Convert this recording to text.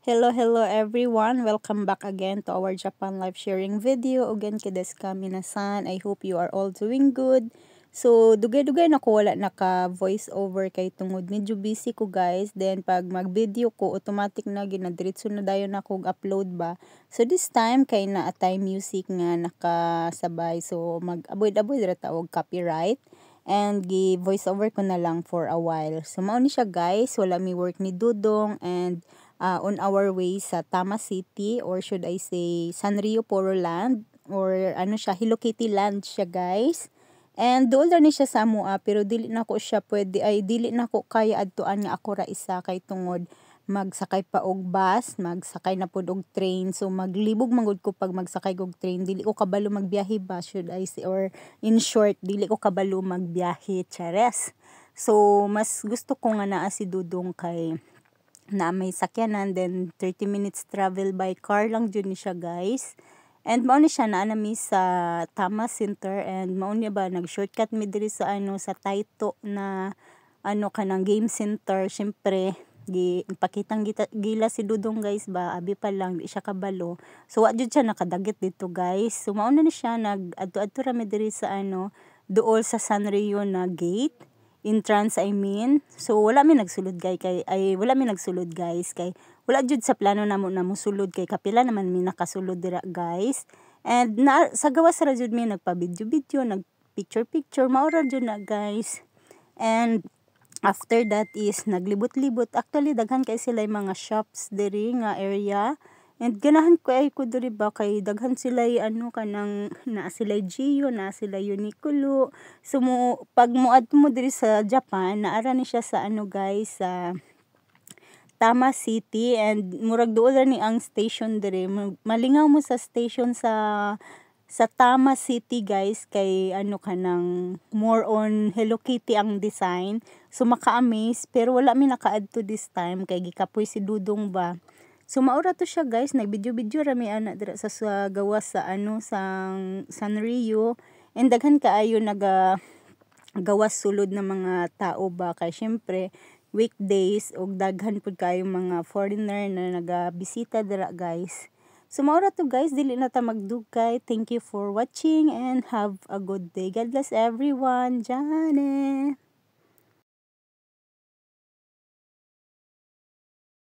Hello everyone. Welcome back again to our Japan live sharing video. Again desu ka minasan. I hope you are all doing good. So, dugay-dugay na ko wala naka voice over kay tungod medyo busy ko guys. Then pag mag-video ko automatic na ginadiretso na dayon ako upload ba. So this time kay na atay music nga nakasabay. So mag-avoid ra ta og copyright. And gi voice over ko na lang for a while. So mao ni siya guys, wala mi work ni Dudong and on our way sa Tama City, or should I say Sanrio Poro Land, or ano siya, Hello Kitty Land siya guys. And doon ra ni siya sa amua, pero dili na ko siya pwede, ay dili na ko kaya adtuan nga ako ra isa kay tungod magsakay pa og bus, magsakay na pud og train. So maglibog mangud ko pag magsakay og train, dili ko kabalo magbiyahe ba, should I say, or in short, dili ko kabalo magbiyahe, chares. So mas gusto ko nga naa si Dudong kay na may sakyanan, then 30 minutes travel by car lang dyan ni siya guys. And mao ni siya na mi sa Tama Center, and mao ni ba nag-shortcut mi diri sa sa Taito na kanang game center. Syempre pakitang gila si Dudong guys ba, abi pa lang di siya kabalo. So wa jud siya nakadagit dito guys. So mao na ni siya nag-adto ra mi diri sa duol sa Sanrio na gate. Entrance I mean. So wala mi nagsulod guys kay wala jud sa plano namo sulod kay kapila naman mi nakasulod dira guys. And sa gawas ra jud mi nagpa-video, nag-picture mao ra jud na guys. And after that is naglibot-libot. Actually daghan kay sila mga shops diri nga area. And ganahan ko ay ko diri ba kay daghan sila kanang na sila Gio, na sila Uniqlo. So pag muad mo diri sa Japan, naara ni siya sa guys sa Tama City, and murag duol ra ni ang station diri. Malingaw mo sa station sa Tama City guys kay kanang more on Hello Kitty ang design. So maka-amaze, pero wala mi naka-add to this time kay gikapoy si Dudong ba. So maura to siya guys, nag-video rami dira sa gawas sa sang Sanrio, and daghan kaayo gawas sulod na mga tao ba kay syempre weekdays og daghan pud kayo mga foreigner na nagabisita dira guys. So maura to guys, dili na ta magdugay. Thank you for watching and have a good day. God bless everyone. Jane.